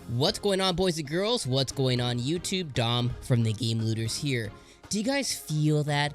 What's going on, boys and girls? What's going on, YouTube? Dom from the Game Looters here. Do you guys feel that?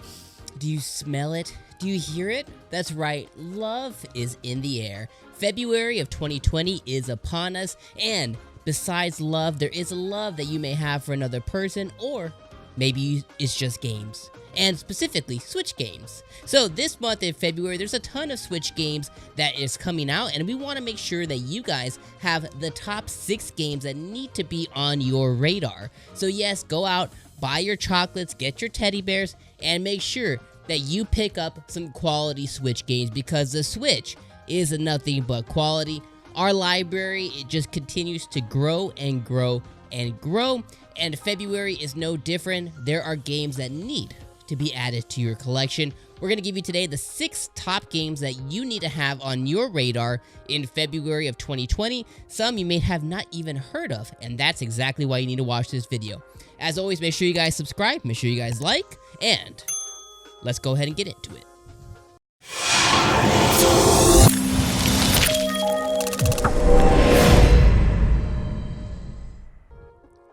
Do you smell it? Do you hear it? That's right, love is in the air. February of 2020 is upon us, and besides love, there is a love that you may have for another person, or maybe it's just games. And specifically, Switch games. So this month in February, there's a ton of Switch games that is coming out, and we want to make sure that you guys have the top 6 games that need to be on your radar. So yes, go out, buy your chocolates, get your teddy bears, and make sure that you pick up some quality Switch games, because the Switch is nothing but quality. Our library, it just continues to grow and grow and grow, and February is no different. There are games that need to be added to your collection. We're going to give you today the 6 top games that you need to have on your radar in February of 2020. Some you may have not even heard of, and that's exactly why you need to watch this video. As always, make sure you guys subscribe, make sure you guys like, and let's go ahead and get into it.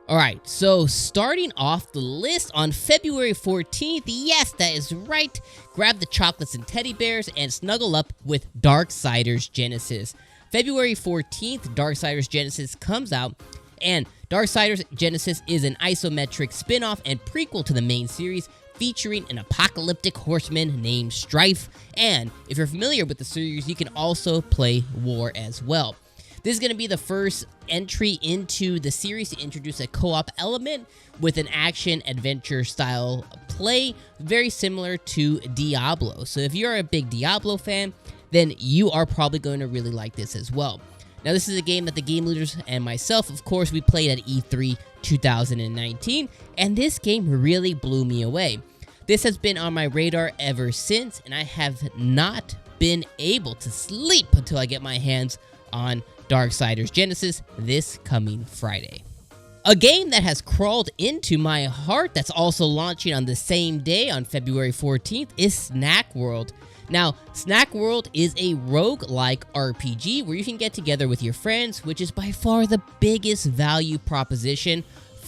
Alright, so starting off the list on February 14th, yes, that is right, grab the chocolates and teddy bears and snuggle up with Darksiders Genesis. February 14th, Darksiders Genesis comes out, and Darksiders Genesis is an isometric spin-off and prequel to the main series, featuring an apocalyptic horseman named Strife, and if you're familiar with the series, you can also play War as well. This is going to be the first entry into the series to introduce a co-op element with an action-adventure style play, very similar to Diablo. So if you're a big Diablo fan, then you are probably going to really like this as well. Now, this is a game that the Game Looters and myself, of course, we played at E3 2019, and this game really blew me away. This has been on my radar ever since, and I have not been able to sleep until I get my hands on Darksiders Genesis this coming Friday. A game that has crawled into my heart that's also launching on the same day on February 14th is Snack World. Now, Snack World is a roguelike RPG where you can get together with your friends, which is by far the biggest value proposition.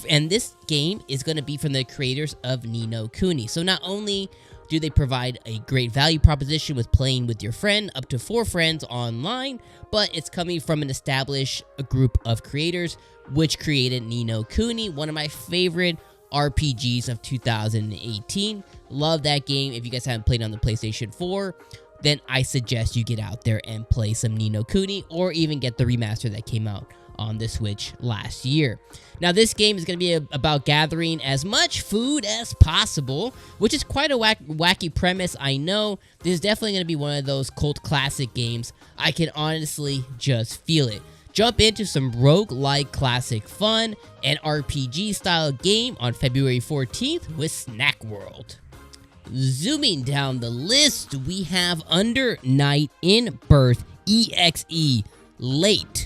And this game is going to be from the creators of Ni no Kuni. So not only do they provide a great value proposition with playing with your friend, up to 4 friends online, but it's coming from an established group of creators, which created Ni no Kuni, one of my favorite RPGs of 2018. Love that game. If you guys haven't played on the PlayStation 4, then I suggest you get out there and play some Ni no Kuni, or even get the remaster that came out on the Switch last year. Now, this game is going to be about gathering as much food as possible, which is quite a wacky premise, I know. This is definitely going to be one of those cult classic games. I can honestly just feel it. Jump into some roguelike classic fun and RPG style game on February 14th with Snack World. Zooming down the list, we have Under Night in Birth EXE Late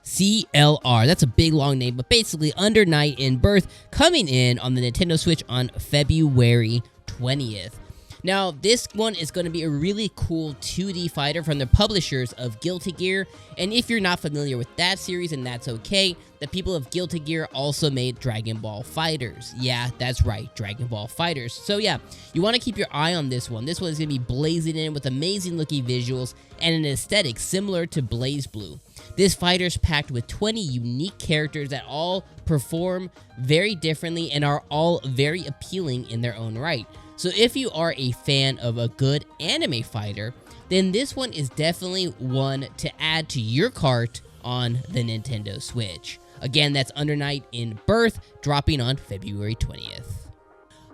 CLR. That's a big long name, but basically Under Night in Birth coming in on the Nintendo Switch on February 20th. Now, this one is going to be a really cool 2D fighter from the publishers of Guilty Gear, and if you're not familiar with that series, and that's okay, the people of Guilty Gear also made Dragon Ball FighterZ. Yeah, that's right, Dragon Ball FighterZ. So yeah, you want to keep your eye on this one. This one is going to be blazing in with amazing looking visuals and an aesthetic similar to BlazBlue. This fighter is packed with 20 unique characters that all perform very differently and are all very appealing in their own right. So if you are a fan of a good anime fighter, then this one is definitely one to add to your cart on the Nintendo Switch. Again, that's Under Night in Birth, dropping on February 20th.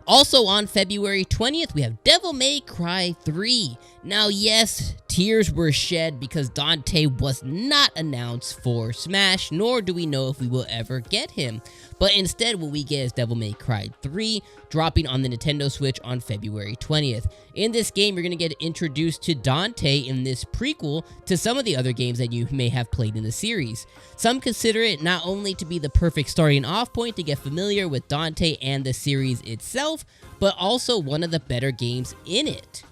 Also on February 20th, we have Devil May Cry 3. Now, yes, tears were shed because Dante was not announced for Smash, nor do we know if we will ever get him. But instead, what we get is Devil May Cry 3, dropping on the Nintendo Switch on February 20th. In this game, you're going to get introduced to Dante in this prequel to some of the other games that you may have played in the series. Some consider it not only to be the perfect starting off point to get familiar with Dante and the series itself, but also one of the better games in it.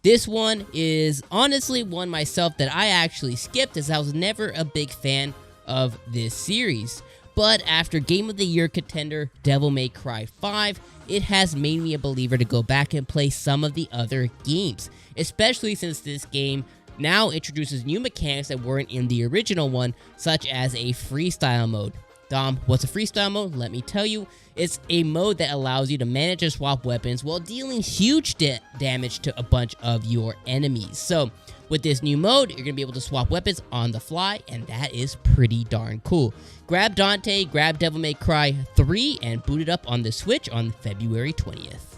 This one is honestly one myself that I actually skipped, as I was never a big fan of this series. but after Game of the Year contender Devil May Cry 5, it has made me a believer to go back and play some of the other games, especially since this game now introduces new mechanics that weren't in the original one, such as a freestyle mode. Dom, what's a freestyle mode? Let me tell you. It's a mode that allows you to manage and swap weapons while dealing huge damage to a bunch of your enemies. So, with this new mode, you're going to be able to swap weapons on the fly, and that is pretty darn cool. Grab Dante, grab Devil May Cry 3, and boot it up on the Switch on February 20th.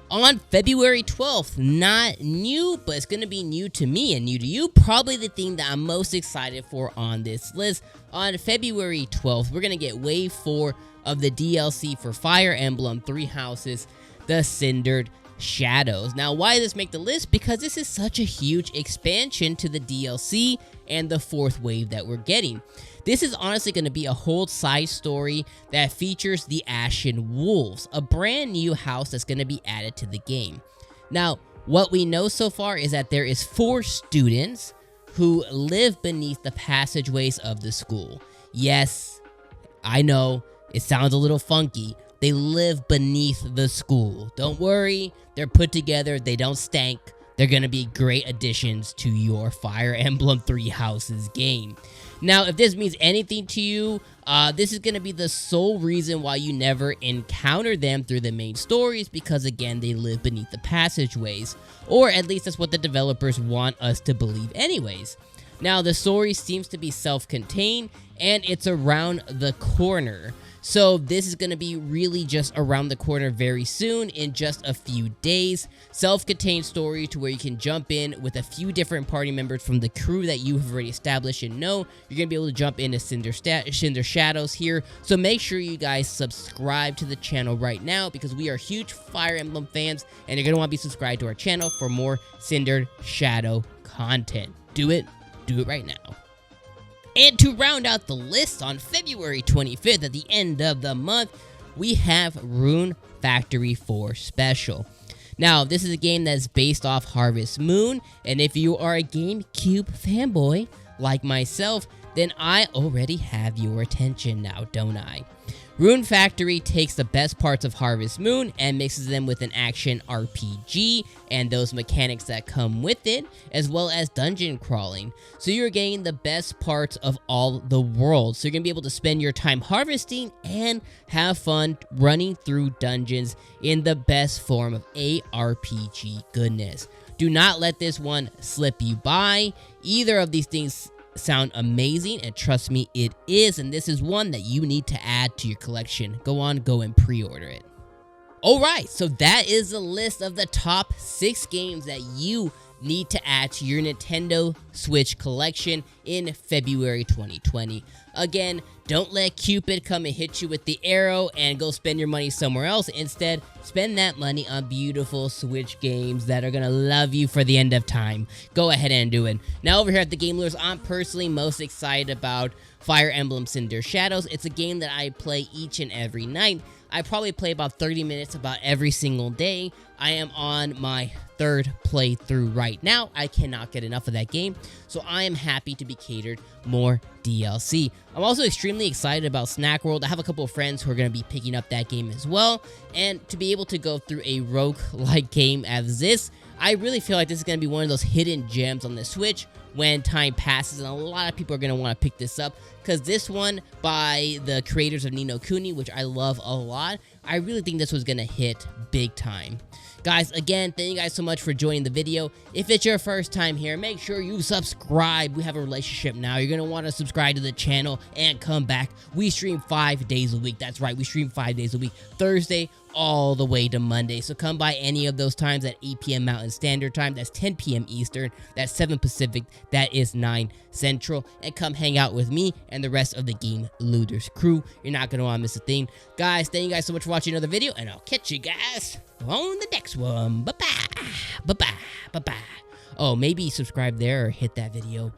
On February 12th, not new, but it's going to be new to me and new to you, probably the thing that I'm most excited for on this list. On February 12th, we're going to get Wave 4 of the DLC for Fire Emblem Three Houses, The Cindered Shadows. Now, why does this make the list? Because this is such a huge expansion to the DLC and the fourth wave that we're getting. This is honestly going to be a whole side story that features the Ashen Wolves, a brand new house that's going to be added to the game. Now, what we know so far is that there is 4 students who live beneath the passageways of the school. Yes, I know, it sounds a little funky. They live beneath the school. Don't worry, they're put together, they don't stank. They're going to be great additions to your Fire Emblem Three Houses game. Now, if this means anything to you, this is going to be the sole reason why you never encounter them through the main stories, because again, they live beneath the passageways. Or at least that's what the developers want us to believe anyways. Now, the story seems to be self-contained, and it's around the corner. So this is going to be really just around the corner very soon, in just a few days. Self-contained story to where you can jump in with a few different party members from the crew that you have already established and know. You're going to be able to jump into Cinder Shadows here. So make sure you guys subscribe to the channel right now, because we are huge Fire Emblem fans, and you're going to want to be subscribed to our channel for more Cinder Shadow content. Do it right now. And to round out the list, on February 25th, at the end of the month, we have Rune Factory 4 Special. Now, this is a game that's based off Harvest Moon, and if you are a GameCube fanboy like myself, then I already have your attention now, don't I? Rune Factory takes the best parts of Harvest Moon and mixes them with an action RPG and those mechanics that come with it, as well as dungeon crawling. So you're getting the best parts of all the worlds. So you're going to be able to spend your time harvesting and have fun running through dungeons in the best form of ARPG goodness. Do not let this one slip you by. Either of these things sound amazing, and trust me, it is, and this is one that you need to add to your collection. Go and pre-order it. Alright, so that is the list of the top 6 games that you need to add to your Nintendo Switch collection in February 2020. Again, don't let Cupid come and hit you with the arrow and go spend your money somewhere else. Instead, spend that money on beautiful Switch games that are gonna love you for the end of time. Go ahead and do it. Now, over here at the Game Lures, I'm personally most excited about Fire Emblem Cinder Shadows. It's a game that I play each and every night. I probably play about 30 minutes about every single day. I am on my 3rd playthrough right now. I cannot get enough of that game, so I am happy to be catered more DLC. I'm also extremely excited about Snack World. I have a couple of friends who are going to be picking up that game as well, and to be able to go through a rogue-like game as this, I really feel like this is going to be one of those hidden gems on the Switch when time passes, and a lot of people are going to want to pick this up, because this one by the creators of Ni no Kuni, which I love a lot, I really think this was going to hit big time. Guys, again, thank you guys so much for joining the video. If it's your first time here, make sure you subscribe. We have a relationship now. You're going to want to subscribe to the channel and come back. We stream 5 days a week. That's right, we stream 5 days a week. Thursday all the way to Monday. So come by any of those times at 8 p.m. Mountain Standard Time. That's 10 p.m. Eastern. That's 7 Pacific. That is 9 Central. And come hang out with me and the rest of the Game Looters crew. You're not going to want to miss a thing. Guys, thank you guys so much for watching another video, and I'll catch you guys on the next one. Bye-bye. Bye-bye. Bye-bye. Oh, maybe subscribe there or hit that video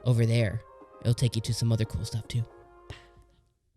over there. It'll take you to some other cool stuff too.